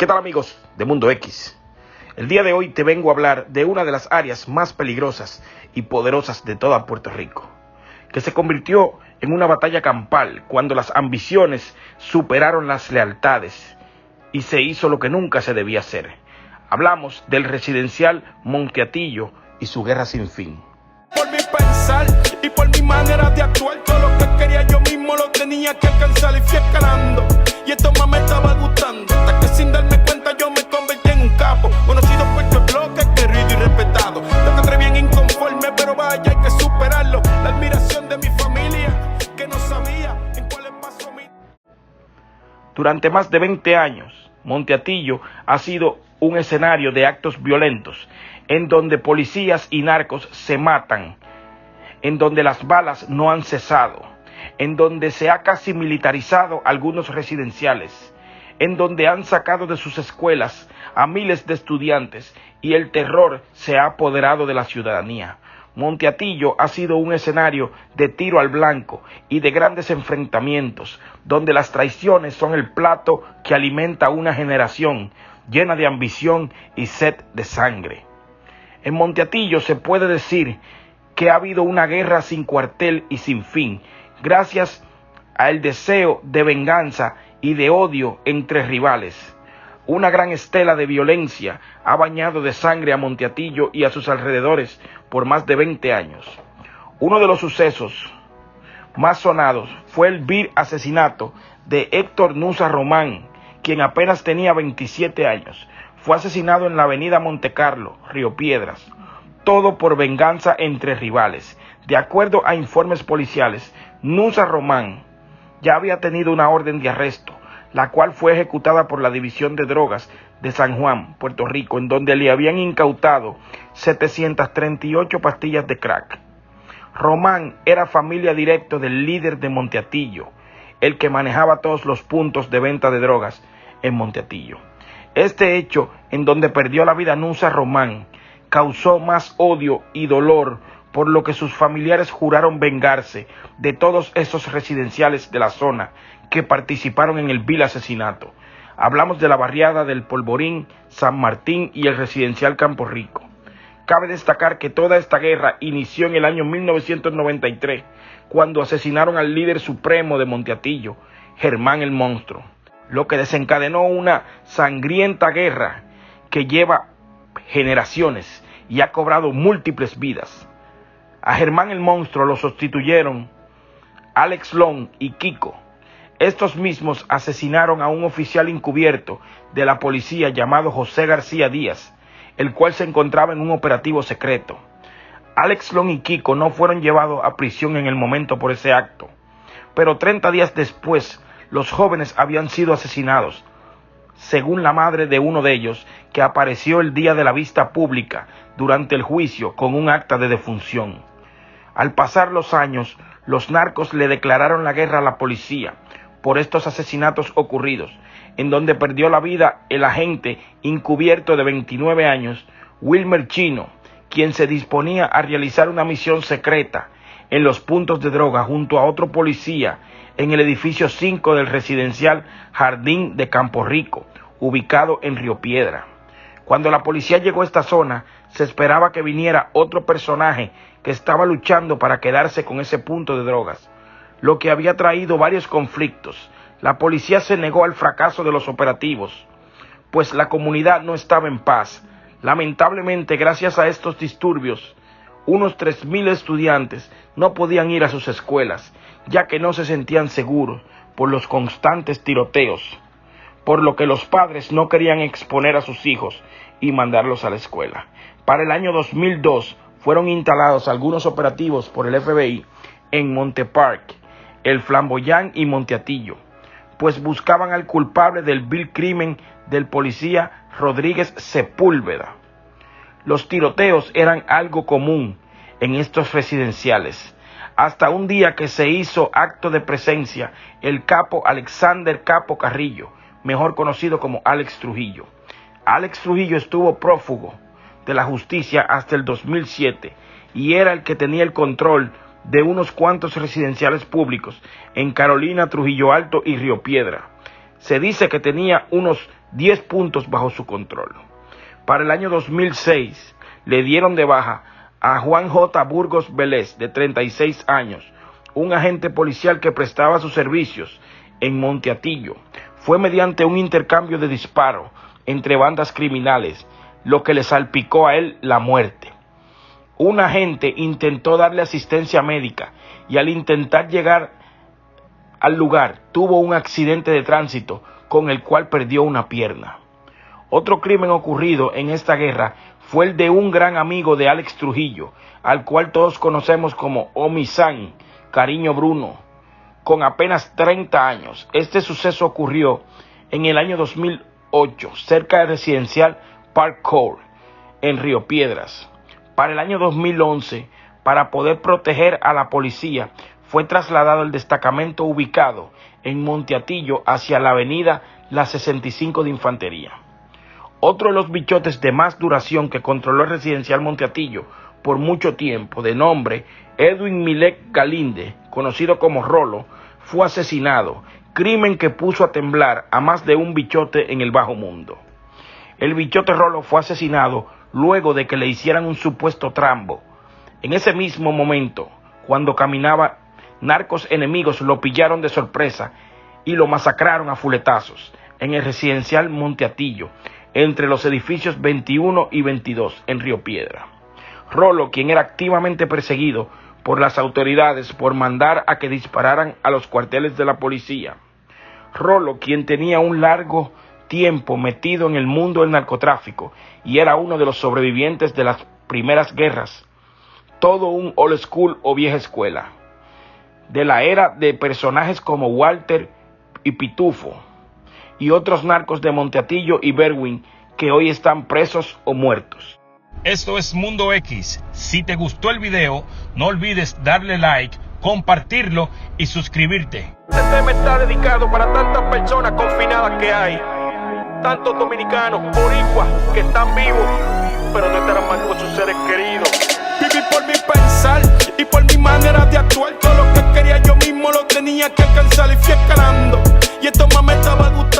¿Qué tal, amigos de Mundo X? El día de hoy te vengo a hablar de una de las áreas más peligrosas y poderosas de toda Puerto Rico, que se convirtió en una batalla campal cuando las ambiciones superaron las lealtades y se hizo lo que nunca se debía hacer. Hablamos del residencial Monte Atillo y su guerra sin fin. Por mi pensar y por mi manera de actuar, todo lo que quería yo mismo lo tenía que alcanzar y fui escalando. Y esto más me estaba gustando, hasta que sin darme cuenta yo me convertí en un capo, conocido por este bloque, querido y respetado. Te encontré bien inconforme, pero vaya, hay que superarlo. La admiración de mi familia, que no sabía en cuáles pasos mi... Durante más de 20 años, Monte Atillo ha sido un escenario de actos violentos, en donde policías y narcos se matan, en donde las balas no han cesado, en donde se ha casi militarizado algunos residenciales, en donde han sacado de sus escuelas a miles de estudiantes y el terror se ha apoderado de la ciudadanía. Monte Atillo ha sido un escenario de tiro al blanco y de grandes enfrentamientos, donde las traiciones son el plato que alimenta a una generación llena de ambición y sed de sangre. En Monte Atillo se puede decir que ha habido una guerra sin cuartel y sin fin, gracias al deseo de venganza y de odio entre rivales. Una gran estela de violencia ha bañado de sangre a Monte Atillo y a sus alrededores por más de 20 años. Uno de los sucesos más sonados fue el vil asesinato de Héctor Nusa Román, quien apenas tenía 27 años. Fue asesinado en la avenida Montecarlo, Río Piedras, todo por venganza entre rivales. De acuerdo a informes policiales, Nusa Román ya había tenido una orden de arresto, la cual fue ejecutada por la División de Drogas de San Juan, Puerto Rico, en donde le habían incautado 738 pastillas de crack. Román era familia directa del líder de Monte Atillo, el que manejaba todos los puntos de venta de drogas en Monte Atillo. Este hecho, en donde perdió la vida Nusa Román, causó más odio y dolor, por lo que sus familiares juraron vengarse de todos esos residenciales de la zona que participaron en el vil asesinato. Hablamos de la barriada del Polvorín, San Martín y el residencial Campo Rico. Cabe destacar que toda esta guerra inició en el año 1993, cuando asesinaron al líder supremo de Monte Atillo, Germán el Monstruo, lo que desencadenó una sangrienta guerra que lleva generaciones y ha cobrado múltiples vidas. A Germán el Monstruo lo sustituyeron Alex Long y Kiko. Estos mismos asesinaron a un oficial encubierto de la policía llamado José García Díaz, el cual se encontraba en un operativo secreto. Alex Long y Kiko no fueron llevados a prisión en el momento por ese acto, pero 30 días después los jóvenes habían sido asesinados, según la madre de uno de ellos, que apareció el día de la vista pública durante el juicio con un acta de defunción. Al pasar los años, los narcos le declararon la guerra a la policía por estos asesinatos ocurridos, en donde perdió la vida el agente encubierto de 29 años, Wilmer Chino, quien se disponía a realizar una misión secreta en los puntos de droga junto a otro policía en el edificio 5 del residencial Jardín de Campo Rico, ubicado en Río Piedra. Cuando la policía llegó a esta zona, se esperaba que viniera otro personaje que estaba luchando para quedarse con ese punto de drogas, lo que había traído varios conflictos. La policía se negó al fracaso de los operativos, pues la comunidad no estaba en paz. Lamentablemente, gracias a estos disturbios, unos 3,000 estudiantes no podían ir a sus escuelas, ya que no se sentían seguros por los constantes tiroteos, por lo que los padres no querían exponer a sus hijos y mandarlos a la escuela. Para el año 2002 fueron instalados algunos operativos por el FBI en Monte Park, El Flamboyán y Monte Atillo, pues buscaban al culpable del vil crimen del policía Rodríguez Sepúlveda. Los tiroteos eran algo común en estos residenciales, hasta un día que se hizo acto de presencia el capo Alexander Capo Carrillo, mejor conocido como Alex Trujillo. Alex Trujillo estuvo prófugo de la justicia hasta el 2007 y era el que tenía el control de unos cuantos residenciales públicos en Carolina, Trujillo Alto y Río Piedra. Se dice que tenía unos 10 puntos bajo su control. Para el año 2006 le dieron de baja a Juan J. Burgos Vélez, de 36 años, un agente policial que prestaba sus servicios en Monteatillo. Fue mediante un intercambio de disparos entre bandas criminales lo que le salpicó a él la muerte. Un agente intentó darle asistencia médica y al intentar llegar al lugar tuvo un accidente de tránsito con el cual perdió una pierna. Otro crimen ocurrido en esta guerra fue el de un gran amigo de Alex Trujillo, al cual todos conocemos como Omi-san, Cariño Bruno, con apenas 30 años. Este suceso ocurrió en el año 2008, cerca del residencial Park Court, en Río Piedras. Para el año 2011, para poder proteger a la policía, fue trasladado el destacamento ubicado en Monteatillo hacia la avenida La 65 de Infantería. Otro de los bichotes de más duración que controló el residencial Monteatillo por mucho tiempo, de nombre Edwin Milek Galinde, conocido como Rolo, fue asesinado, crimen que puso a temblar a más de un bichote en el bajo mundo. El bichote Rolo fue asesinado luego de que le hicieran un supuesto trambo. En ese mismo momento, cuando caminaba, narcos enemigos lo pillaron de sorpresa y lo masacraron a fuletazos en el residencial Monteatillo, entre los edificios 21 y 22 en Río Piedra. Rolo, quien era activamente perseguido por las autoridades por mandar a que dispararan a los cuarteles de la policía. Rolo, quien tenía un largo tiempo metido en el mundo del narcotráfico y era uno de los sobrevivientes de las primeras guerras, todo un old school o vieja escuela, de la era de personajes como Walter y Pitufo y otros narcos de Monteatillo y Berwyn que hoy están presos o muertos. Esto es Mundo X. Si te gustó el video, no olvides darle like, compartirlo y suscribirte. Este tema está dedicado para tantas personas confinadas que hay, tantos dominicanos, boricuas que están vivos, pero no estarán mal con sus seres queridos. Viví por mi pensar y por mi manera de actuar. Todo lo que quería yo mismo lo tenía que alcanzar y fui escalando. Y esto más me estaba gustando.